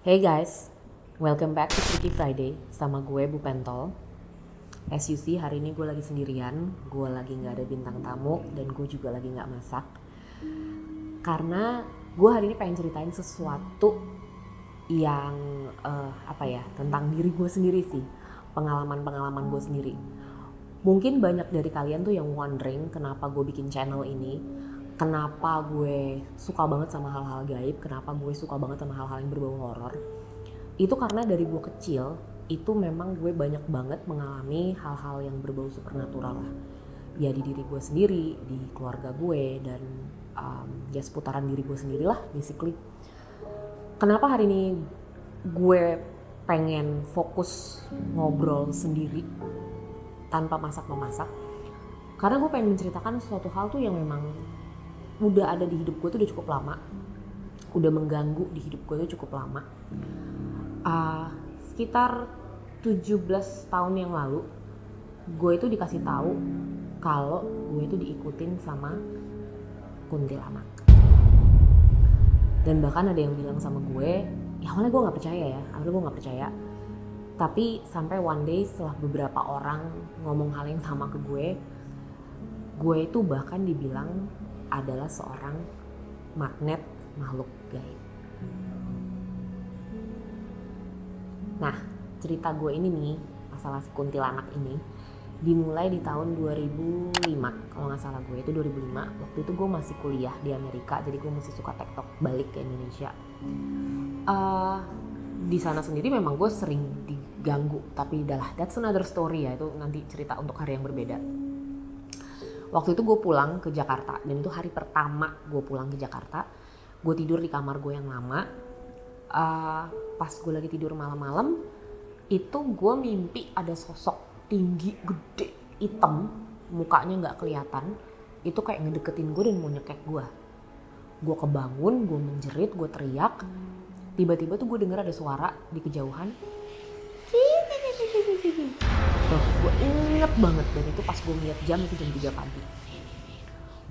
Hey guys, welcome back to Freaky Friday sama gue Bu Pentol. As you see, hari ini gue lagi sendirian, gue lagi gak ada bintang tamu dan gue juga lagi gak masak. Karena gue hari ini pengen ceritain sesuatu yang tentang diri gue sendiri sih, pengalaman gue sendiri. Mungkin banyak dari kalian tuh yang wondering kenapa gue bikin channel ini, kenapa gue suka banget sama hal-hal gaib, kenapa gue suka banget sama hal-hal yang berbau horor. Itu karena dari gue kecil, itu memang gue banyak banget mengalami hal-hal yang berbau supernatural lah. Ya di diri gue sendiri, di keluarga gue, dan ya seputaran diri gue sendiri lah basically. Kenapa hari ini gue pengen fokus ngobrol sendiri tanpa masak-memasak? Karena gue pengen menceritakan sesuatu hal tuh yang memang udah ada di hidup gue tuh udah cukup lama, udah mengganggu di hidup gue tuh cukup lama. Sekitar 17 tahun yang lalu, gue itu dikasih tahu kalau gue itu diikutin sama kuntilanak. Dan bahkan ada yang bilang sama gue, ya awalnya gue nggak percaya. Tapi sampai one day setelah beberapa orang ngomong hal yang sama ke gue itu bahkan dibilang adalah seorang magnet makhluk gaib. Nah, cerita gue ini nih, masalah si kuntilanak ini, dimulai di tahun 2005. Kalau gak salah gue itu 2005. Waktu itu gue masih kuliah di Amerika, jadi gue masih suka tektok balik ke Indonesia. Di sana sendiri memang gue sering diganggu, tapi udahlah, that's another story ya, itu nanti cerita untuk hari yang berbeda. Waktu itu gue pulang ke Jakarta, dan itu hari pertama gue pulang ke Jakarta. Gue tidur di kamar gue yang lama. Pas gue lagi tidur malam-malam, itu gue mimpi ada sosok tinggi, gede, hitam, mukanya gak kelihatan. Itu kayak ngedeketin gue dan mau nyekek gue. Gue kebangun, gue menjerit, gue teriak. Tiba-tiba tuh gue denger ada suara di kejauhan. Tuh, gue inget banget, dan itu pas gue lihat jam itu jam 3 pagi.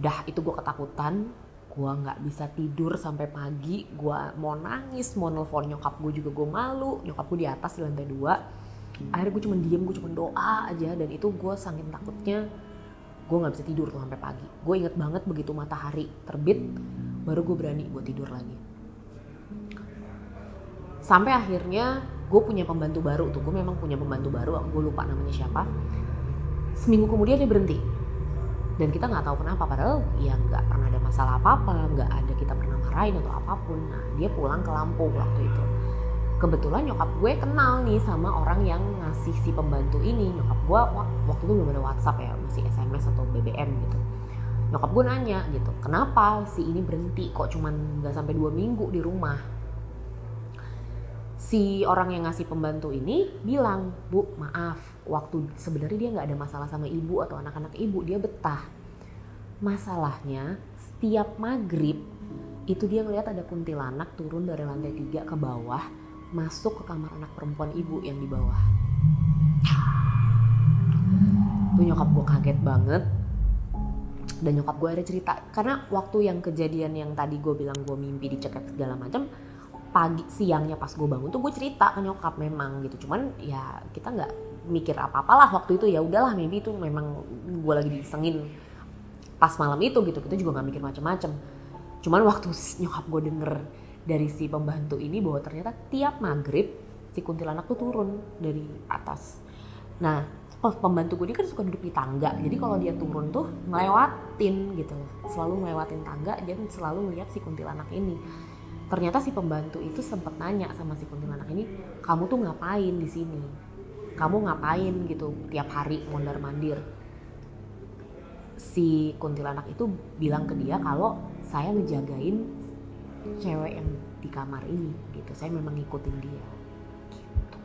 Dah itu gue ketakutan, gue gak bisa tidur sampai pagi. Gue mau nangis, mau nelfon nyokap gue juga gue malu. Nyokap gue di atas di lantai 2. Akhirnya gue cuma diem, gue cuma doa aja. Dan itu gue saking takutnya, gue gak bisa tidur tuh sampai pagi. Gue inget banget begitu matahari terbit, baru gue berani buat tidur lagi. Sampai akhirnya gue punya pembantu baru tuh. Gue memang punya pembantu baru, gue lupa namanya siapa. Seminggu kemudian dia berhenti. Dan kita gak tahu kenapa, padahal ya gak pernah ada masalah apa-apa, gak ada kita pernah marahin atau apapun. Nah, dia pulang ke Lampung waktu itu. Kebetulan nyokap gue kenal nih sama orang yang ngasih si pembantu ini. Nyokap gue waktu itu belum ada WhatsApp ya, masih SMS atau BBM gitu. Nyokap gue nanya gitu, kenapa si ini berhenti, kok cuman gak sampai 2 minggu di rumah. Si orang yang ngasih pembantu ini bilang, Bu maaf, waktu sebenarnya dia gak ada masalah sama ibu atau anak-anak ibu, dia betah. Masalahnya setiap maghrib itu dia ngeliat ada kuntilanak turun dari lantai 3 ke bawah, masuk ke kamar anak perempuan ibu yang di bawah. Tuh nyokap gue kaget banget. Dan nyokap gue ada cerita, karena waktu yang kejadian yang tadi gue bilang gue mimpi dicekek segala macam, siangnya pas gue bangun tuh gue cerita ke nyokap memang gitu. Cuman ya kita nggak mikir apa-apalah waktu itu, ya udahlah mimpi itu memang gue lagi disengin pas malam itu gitu. Kita juga nggak mikir macam-macam. Cuman waktu nyokap gue denger dari si pembantu ini bahwa ternyata tiap maghrib si kuntilanak tuh turun dari atas. Nah, pembantu gue ini kan suka duduk di tangga, jadi kalau dia turun tuh ngelewatin gitu, selalu ngelewatin tangga dan selalu lihat si kuntilanak ini. Ternyata si pembantu itu sempat nanya sama si kuntilanak ini, kamu tuh ngapain di sini? Kamu ngapain gitu tiap hari mondar-mandir? Si kuntilanak itu bilang ke dia kalau saya ngejagain cewek yang di kamar ini gitu. Saya memang ngikutin dia. Gitu.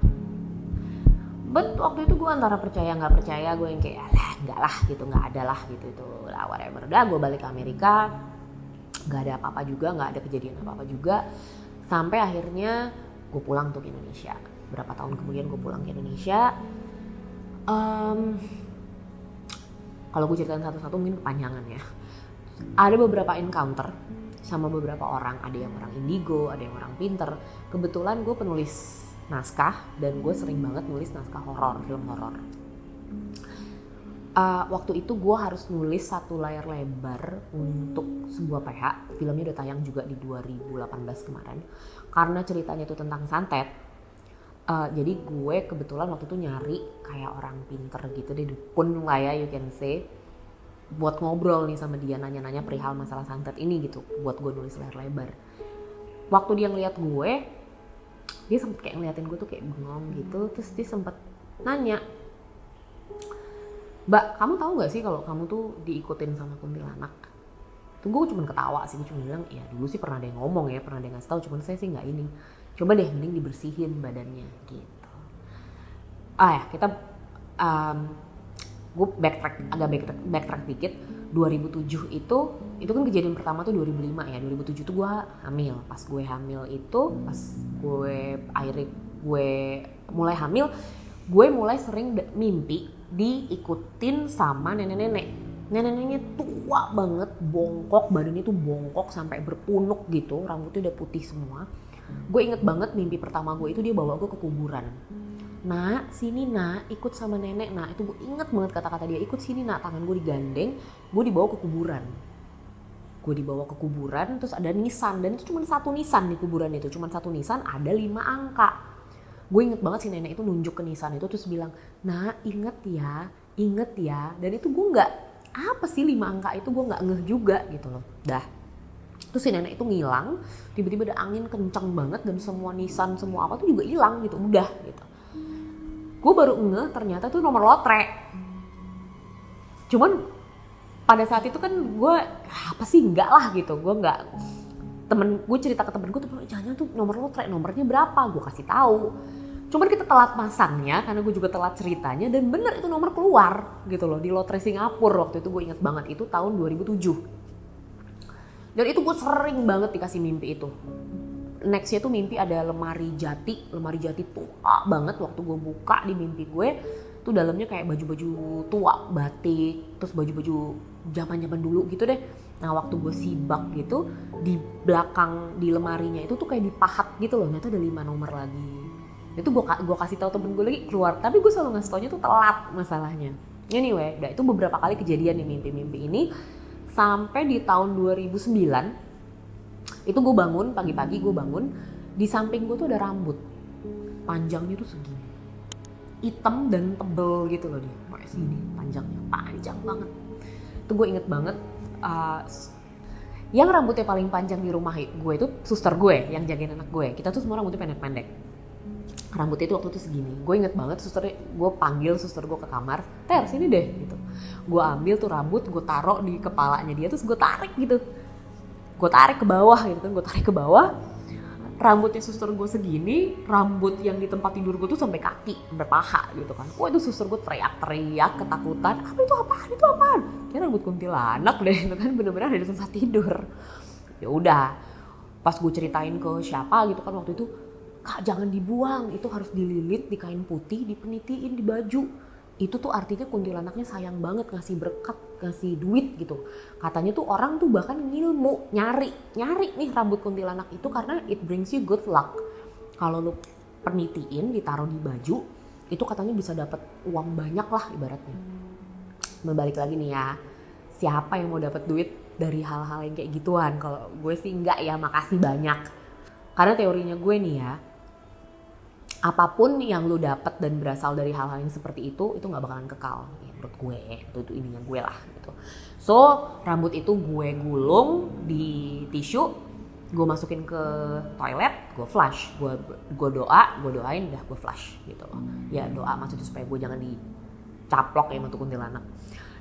But waktu itu gue antara percaya nggak percaya, gue yang kayak alah nggak lah gitu, nggak ada lah gitu itu lah whatever. Udah gue balik ke Amerika. Gak ada apa-apa juga, gak ada kejadian apa-apa juga. Sampai akhirnya gue pulang tuh ke Indonesia. Berapa tahun kemudian gue pulang ke Indonesia. Kalau gue ceritain satu-satu mungkin kepanjangan ya. Ada beberapa encounter sama beberapa orang, ada yang orang indigo, ada yang orang pinter. Kebetulan gue penulis naskah dan gue sering banget nulis naskah horor, film horor. Waktu itu gue harus nulis 1 layar lebar untuk sebuah PH. Filmnya udah tayang juga di 2018 kemarin. Karena ceritanya itu tentang santet, jadi gue kebetulan waktu itu nyari kayak orang pinter gitu deh, dukun lah ya, you can say, buat ngobrol nih sama dia, nanya-nanya perihal masalah santet ini gitu, buat gue nulis layar lebar. Waktu dia ngeliat gue, dia sempet kayak ngeliatin gue tuh kayak bengong gitu, terus dia sempet nanya, "Mbak, kamu tahu nggak sih kalau kamu tuh diikutin sama kuntilanak?" Tuh gue cuma ketawa sih, gue cuma bilang, "Ya dulu sih pernah ada yang ngomong ya, pernah ada yang ngasih tahu, cuman saya sih nggak ini. Coba deh mending dibersihin badannya," gitu. Kita gue backtrack dikit. 2007 itu kan kejadian pertama tuh 2005 ya. 2007 tuh gue hamil. Pas gue hamil itu, pas gue mulai hamil, gue mulai sering mimpi diikutin sama nenek-neneknya tua banget, bongkok, badannya tuh bongkok sampai berpunuk gitu, rambutnya udah putih semua. Gue inget banget mimpi pertama gue itu dia bawa gue ke kuburan. "Nak, sini nak, ikut sama nenek nak." Itu gue inget banget kata-kata dia, "Ikut sini nak." Tangan gue digandeng, gue dibawa ke kuburan. Terus ada nisan, dan itu cuma 1 nisan di kuburan itu, cuma 1 nisan ada 5 angka. Gue inget banget si nenek itu nunjuk ke nisan itu terus bilang, "Nak, inget ya." Dan itu gue nggak, apa sih 5 angka itu, gue nggak ngeh juga gitu loh. Terus si nenek itu ngilang, tiba-tiba ada angin kencang banget dan semua nisan, semua apa tuh juga hilang gitu, udah gitu. Gue baru ngeh ternyata tuh nomor lotre. Cuman pada saat itu kan gue, apa sih, enggak lah gitu. Gue cerita ke temen gue tuh, "Jangan tuh nomor lotre, nomornya berapa?" Gue kasih tahu. Cuman kita telat masangnya karena gue juga telat ceritanya, dan bener itu nomor keluar gitu loh di lotre Singapura. Waktu itu gue inget banget, itu tahun 2007. Dan itu gue sering banget dikasih mimpi itu. Nextnya tuh mimpi ada lemari jati tua banget. Waktu gue buka di mimpi gue tuh dalamnya kayak baju-baju tua, batik, terus baju-baju zaman-zaman dulu gitu deh. Nah waktu gue sibak gitu, di belakang di lemarinya itu tuh kayak dipahat gitu loh, ternyata ada 5 nomor lagi. Itu gue kasih tahu temen gue lagi keluar, tapi gue selalu ngasih taunya tuh telat masalahnya. Anyway, itu beberapa kali kejadian di mimpi-mimpi ini. Sampai di tahun 2009 itu gue bangun, pagi-pagi gue bangun, di samping gue tuh ada rambut panjangnya tuh segini, hitam dan tebel gitu loh dia, kayak sini panjang banget. Itu gue inget banget. Yang rambutnya paling panjang di rumah gue itu suster gue yang jagain anak gue. Kita tuh semua rambutnya pendek-pendek. Rambutnya itu waktu itu segini. Gue inget banget gue panggil suster gue ke kamar, "Ter, sini deh," gitu. Gue ambil tuh rambut, gue taruh di kepalanya dia, terus gue tarik gitu. Gue tarik ke bawah gitu kan, rambutnya suster gue segini, rambut yang di tempat tidur gue tuh sampai kaki, sampai paha gitu kan. Wah itu suster gue teriak-teriak ketakutan, itu apaan? Kayak rambut kuntilanak deh gitu kan, bener-bener ada di tempat tidur. Ya udah, pas gue ceritain ke siapa gitu kan waktu itu, "Kak, jangan dibuang, itu harus dililit di kain putih, dipenitiin di baju. Itu tuh artinya kuntilanaknya sayang banget, ngasih berkat, ngasih duit gitu." Katanya tuh orang tuh bahkan ngilmu, nyari nih rambut kuntilanak itu karena it brings you good luck. Kalau lu penitiin, ditaruh di baju, itu katanya bisa dapat uang banyak lah ibaratnya. Balik lagi nih ya, siapa yang mau dapat duit dari hal-hal yang kayak gituan? Kalau gue sih enggak ya, makasih banyak. Karena teorinya gue nih ya, apapun yang lu dapat dan berasal dari hal-hal yang seperti itu nggak bakalan kekal ya, menurut gue. Itu ininya gue lah gitu. So rambut itu gue gulung di tisu, gue masukin ke toilet, gue flush, gue doain, udah gue flush gitu loh. Ya doa maksudnya supaya gue jangan dicaplok ya untuk kuntilanak.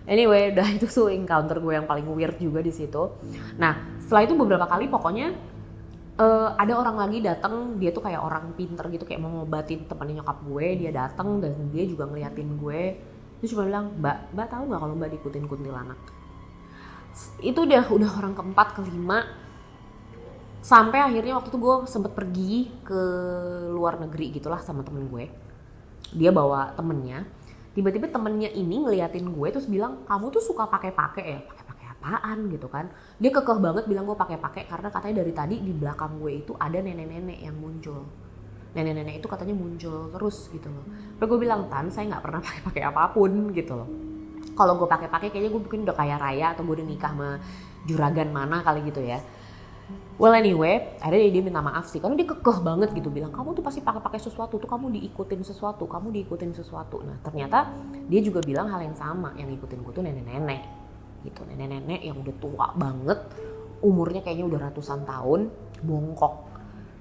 Anyway, udah itu tuh encounter gue yang paling weird juga di situ. Nah setelah itu beberapa kali pokoknya ada orang lagi datang, dia tuh kayak orang pinter gitu, kayak mau ngobatin temannya nyokap gue. Dia datang dan dia juga ngeliatin gue. Dia cuma bilang, Mbak tahu nggak kalau Mbak diikutin kuntilanak? Itu udah orang keempat, kelima. Sampai akhirnya waktu itu gue sempet pergi ke luar negeri gitulah sama temen gue. Dia bawa temennya. Tiba-tiba temennya ini ngeliatin gue terus bilang, "Kamu tuh suka pakai ya?" "Pakai apa apaan gitu kan. Dia kekeh banget bilang gue pakai karena katanya dari tadi di belakang gue itu ada nenek-nenek yang muncul. Nenek-nenek itu katanya muncul terus gitu loh. Tapi gue bilang, Tan, saya nggak pernah pakai apapun gitu loh. Kalau gue pakai kayaknya gue bikin udah kaya raya atau gue udah nikah sama juragan mana kali gitu ya. Well anyway, akhirnya dia minta maaf sih karena dia kekeh banget gitu bilang, kamu tuh pasti pakai sesuatu tuh, kamu diikutin sesuatu. Nah ternyata dia juga bilang hal yang sama, yang ngikutin gue tuh nenek-nenek gitu, nenek-nenek yang udah tua banget, umurnya kayaknya udah ratusan tahun, bongkok.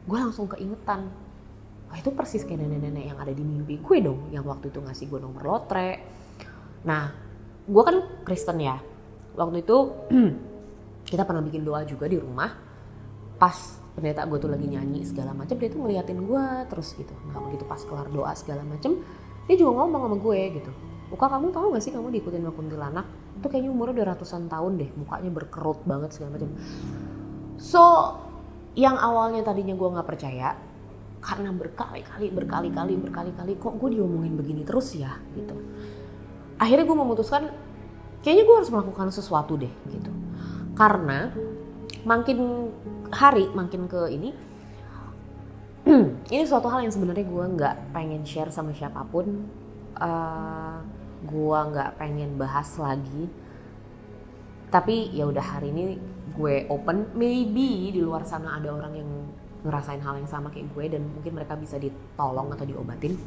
Gue langsung keingetan, wah itu persis kayak nenek-nenek yang ada di mimpi gue dong, yang waktu itu ngasih gue nomor lotre. Nah, gue kan Kristen ya, waktu itu kita pernah bikin doa juga di rumah. Pas pendeta gue tuh lagi nyanyi segala macam, dia tuh ngeliatin gue terus gitu. Nah begitu pas kelar doa segala macam, dia juga ngomong sama gue gitu, Uka, kamu tahu gak sih kamu diikutin sama kuntilanak? Itu kayaknya umurnya udah ratusan tahun deh, mukanya berkerut banget segala macam. So, yang awalnya tadinya gue nggak percaya, karena berkali-kali kok gue diomongin begini terus ya gitu. Akhirnya gue memutuskan, kayaknya gue harus melakukan sesuatu deh gitu. Karena makin hari makin ke ini suatu hal yang sebenarnya gue nggak pengen share sama siapapun. Gue nggak pengen bahas lagi, tapi ya udah hari ini gue open. Maybe di luar sana ada orang yang ngerasain hal yang sama kayak gue dan mungkin mereka bisa ditolong atau diobatin.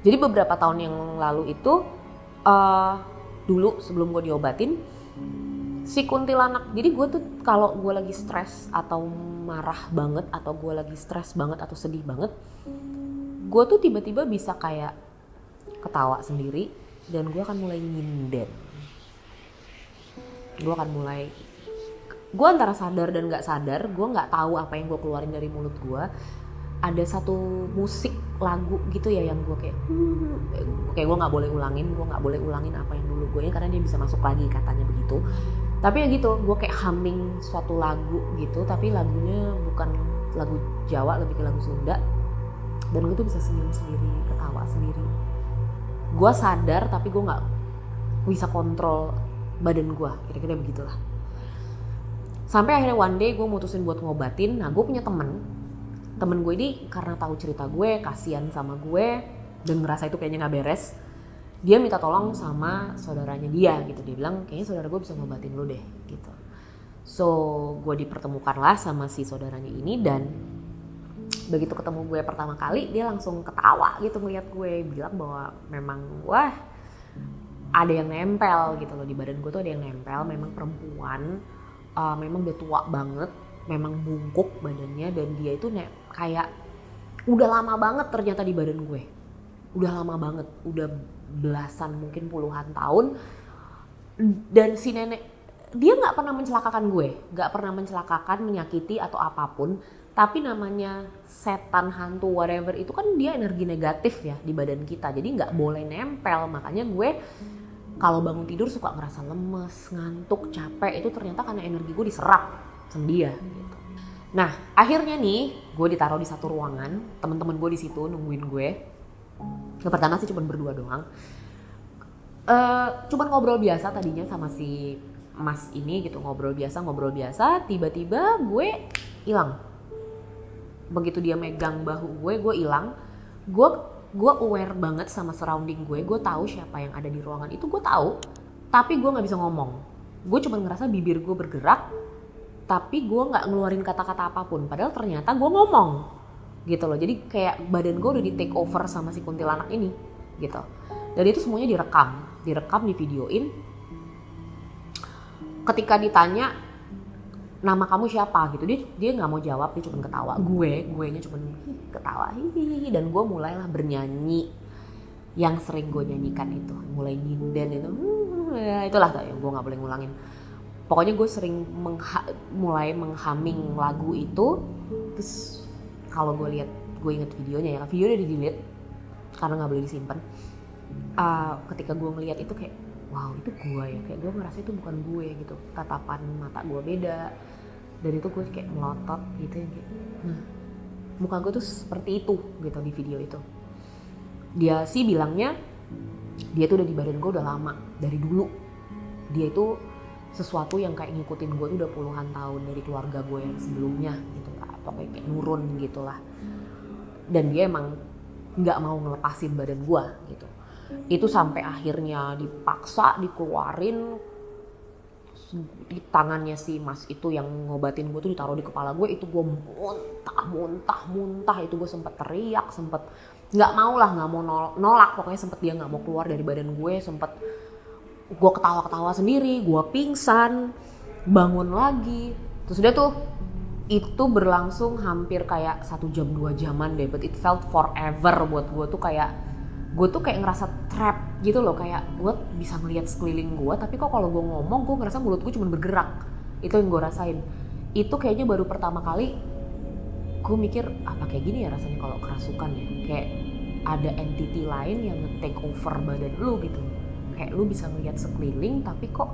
Jadi beberapa tahun yang lalu itu dulu sebelum gue diobatin, si kuntilanak, jadi gue tuh kalau gue lagi stres atau marah banget atau gue lagi stres banget atau sedih banget, gue tuh tiba-tiba bisa kayak ketawa sendiri dan gue akan mulai nyinden. Gue antara sadar dan gak sadar, gue gak tahu apa yang gue keluarin dari mulut gue. Ada satu musik lagu gitu ya yang gue kayak gue gak boleh ulangin apa yang dulu gue ya, karena dia bisa masuk lagi katanya begitu. Tapi ya gitu, gue kayak humming suatu lagu gitu, tapi lagunya bukan lagu Jawa, lebih ke lagu Sunda. Dan gue tuh bisa senyum sendiri, ketawa sendiri. Gue sadar tapi gue gak bisa kontrol badan gue, kira-kira begitulah. Sampai akhirnya one day gue mutusin buat ngobatin. Nah gue punya temen gue ini karena tahu cerita gue, kasihan sama gue dan ngerasa itu kayaknya gak beres, dia minta tolong sama saudaranya dia gitu. Dia bilang, kayaknya saudara gue bisa ngobatin lo deh gitu. So gue dipertemukan lah sama si saudaranya ini, dan begitu ketemu gue pertama kali dia langsung ketawa gitu ngeliat gue, bilang bahwa memang wah ada yang nempel gitu loh di badan gue tuh, ada yang nempel. Memang perempuan, memang udah tua banget, memang bungkuk badannya, dan dia itu kayak udah lama banget ternyata di badan gue, udah lama banget, udah belasan mungkin puluhan tahun. Dan si nenek dia nggak pernah mencelakakan gue, nggak pernah mencelakakan, menyakiti atau apapun. Tapi namanya setan, hantu, whatever itu kan dia energi negatif ya di badan kita, jadi nggak boleh nempel. Makanya gue kalau bangun tidur suka ngerasa lemes, ngantuk, capek, itu ternyata karena energi gue diserap sama dia gitu. Nah akhirnya nih gue ditaruh di satu ruangan, teman-teman gue di situ nungguin gue. Yang pertama sih cuma berdua doang, cuman ngobrol biasa tadinya sama si mas ini gitu, ngobrol biasa. Tiba-tiba gue hilang. Begitu dia megang bahu gue hilang. Gue aware banget sama surrounding gue tahu siapa yang ada di ruangan itu, gue tahu, tapi gue nggak bisa ngomong. Gue cuma ngerasa bibir gue bergerak, tapi gue nggak ngeluarin kata-kata apapun. Padahal ternyata gue ngomong gitu loh. Jadi kayak badan gue udah di take over sama si kuntilanak ini gitu. Dan itu semuanya direkam, divideoin. Ketika ditanya nama kamu siapa gitu, dia nggak mau jawab, dia cuma ketawa. Guenya cuma ketawa hihihi, dan gue mulailah bernyanyi yang sering gue nyanyikan itu, mulai nyinden itu, itulah yang gue nggak boleh ngulangin. Pokoknya gue sering mulai menghumming lagu itu. Terus kalau gue inget videonya ya, video udah di-delete karena nggak boleh disimpan. Ketika gue ngeliat itu kayak wow, itu gue ya, kayak gue ngerasa itu bukan gue gitu. Tatapan mata gue beda, dan itu gue kayak melotot gitu yang kayak muka gue tuh seperti itu gitu di video itu. Dia sih bilangnya dia tuh udah di badan gue udah lama, dari dulu. Dia itu sesuatu yang kayak ngikutin gue tuh udah puluhan tahun dari keluarga gue yang sebelumnya gitu lah, atau kayak nurun gitulah. Dan dia emang nggak mau ngelepasin badan gue gitu. Itu sampai akhirnya dipaksa dikeluarin, di tangannya si mas itu yang ngobatin gue tuh ditaruh di kepala gue. Itu gue muntah, itu gue sempet teriak, sempet nggak mau lah, nggak mau nolak, pokoknya sempet dia nggak mau keluar dari badan gue, sempet gue ketawa sendiri, gue pingsan, bangun lagi. Terus udah tuh, itu berlangsung hampir kayak 1 jam 2 jaman deh, but it felt forever buat gue tuh. Kayak gue tuh kayak ngerasa trap gitu loh, kayak gue bisa ngeliat sekeliling gue, tapi kok kalau gue ngomong gue ngerasa mulut gue cuma bergerak. Itu yang gue rasain. Itu kayaknya baru pertama kali gue mikir, apa kayak gini ya rasanya kalau kerasukan ya, kayak ada entity lain yang nge-take over badan lu gitu. Kayak lu bisa ngeliat sekeliling, tapi kok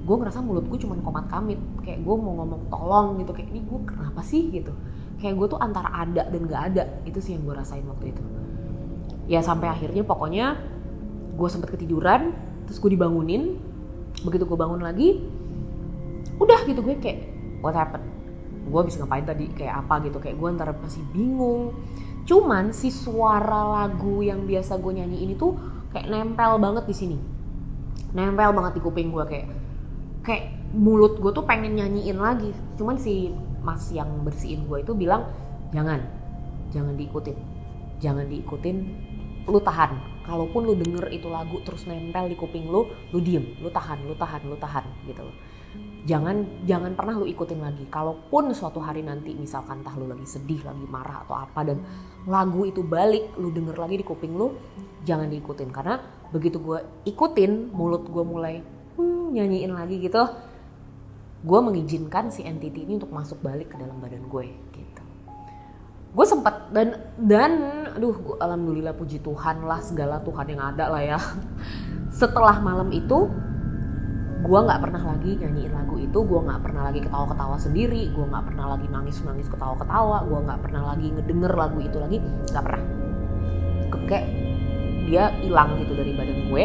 gue ngerasa mulut gue cuma komat kamit, kayak gue mau ngomong tolong gitu, kayak ini gue kenapa sih gitu. Kayak gue tuh antara ada dan gak ada. Itu sih yang gue rasain waktu itu. Ya sampai akhirnya pokoknya gue sempet ketiduran, terus gue dibangunin. Begitu gue bangun lagi, udah gitu gue kayak what happened, gue bisa ngapain tadi, kayak apa gitu. Kayak gue antara masih bingung. Cuman si suara lagu yang biasa gue nyanyi ini tuh kayak nempel banget di sini, nempel banget di kuping gue. Kayak mulut gue tuh pengen nyanyiin lagi. Cuman si mas yang bersihin gue itu bilang, jangan diikutin, lu tahan. Kalaupun lu denger itu lagu terus nempel di kuping lu diem, lu tahan gitu loh. Jangan pernah lu ikutin lagi. Kalaupun suatu hari nanti misalkan entah lu lagi sedih, lagi marah atau apa, dan lagu itu balik, lu denger lagi di kuping lu, jangan diikutin. Karena begitu gue ikutin, mulut gue mulai nyanyiin lagi gitu, gue mengizinkan si entity ini untuk masuk balik ke dalam badan gue gitu. Gue sempat dan aduh, alhamdulillah puji Tuhan lah, segala Tuhan yang ada lah ya. Setelah malam itu gue nggak pernah lagi nyanyiin lagu itu, gue nggak pernah lagi ketawa sendiri, gue nggak pernah lagi nangis ketawa, gue nggak pernah lagi ngedenger lagu itu lagi, nggak pernah. Kayak dia hilang gitu dari badan gue.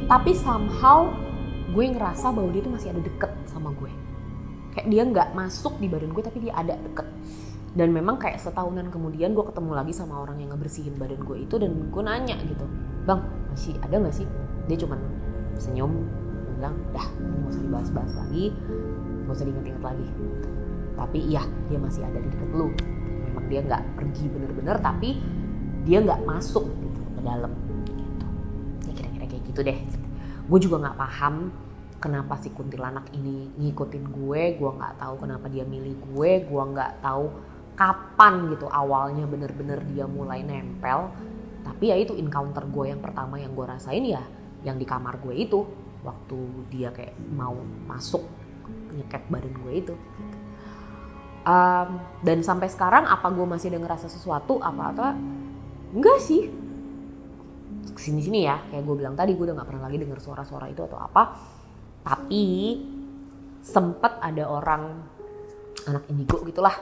Tapi somehow gue ngerasa bahwa dia tuh masih ada deket sama gue. Kayak dia nggak masuk di badan gue, tapi dia ada deket. Dan memang kayak setahunan kemudian gue ketemu lagi sama orang yang ngebersihin badan gue itu, dan gue nanya gitu, bang masih ada nggak sih? Dia cuman senyum, bilang, dah nggak usah dibahas-bahas lagi, nggak usah diinget-inget lagi. Tapi iya, dia masih ada di deket lu. Memang dia nggak pergi bener-bener, tapi dia nggak masuk gitu ke dalam. Gitu. Ya kira-kira kayak gitu deh. Gue juga nggak paham kenapa si kuntilanak ini ngikutin gue nggak tahu kenapa dia milih gue nggak tahu kapan gitu awalnya bener-bener dia mulai nempel. Tapi ya itu encounter gue yang pertama yang gue rasain ya yang di kamar gue itu, waktu dia kayak mau masuk nyeket badan gue itu. Dan sampai sekarang apa gue masih ada ngerasa sesuatu apa enggak sih. Kesini-sini ya, kayak gue bilang tadi, gue udah gak pernah lagi denger suara-suara itu atau apa. Tapi sempet ada orang, anak indigo gitulah,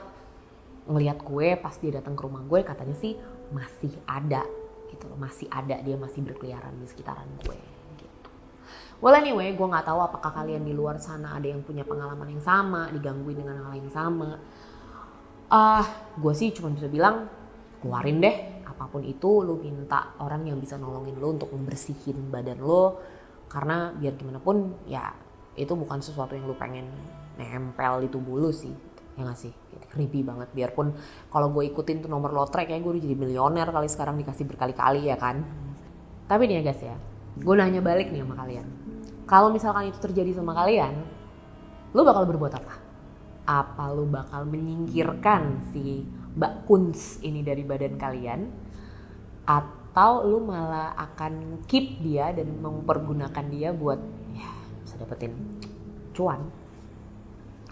ngelihat gue pas dia datang ke rumah gue, katanya sih masih ada gitu loh, masih ada, dia masih berkeliaran di sekitaran gue gitu. Well anyway, gue gak tahu apakah kalian di luar sana ada yang punya pengalaman yang sama, digangguin dengan hal yang sama. Gue sih cuma bisa bilang, keluarin deh. Apapun itu, lu minta orang yang bisa nolongin lu untuk membersihin badan lu. Karena biar gimana pun ya itu bukan sesuatu yang lu pengen nempel di tubuh lu sih. Ya gak sih? Creepy banget. Biarpun kalau gue ikutin tuh nomor lotre, kayaknya gue udah jadi milioner kali sekarang, dikasih berkali-kali ya kan. Tapi nih ya guys ya, gue nanya balik nih sama kalian. Kalau misalkan itu terjadi sama kalian, lu bakal berbuat apa? Apa lu bakal menyingkirkan si Mbak Kunz ini dari badan kalian? Atau lu malah akan keep dia dan mempergunakan dia buat ya bisa dapetin cuan?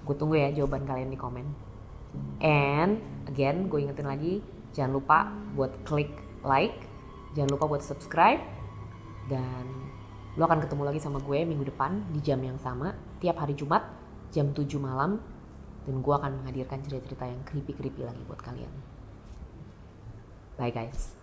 Gue tunggu ya jawaban kalian di komen. And again, gue ingetin lagi, jangan lupa buat klik like, jangan lupa buat subscribe, dan lu akan ketemu lagi sama gue minggu depan di jam yang sama, tiap hari Jumat jam 7 malam, dan gue akan menghadirkan cerita-cerita yang creepy-creepy lagi buat kalian. Bye guys.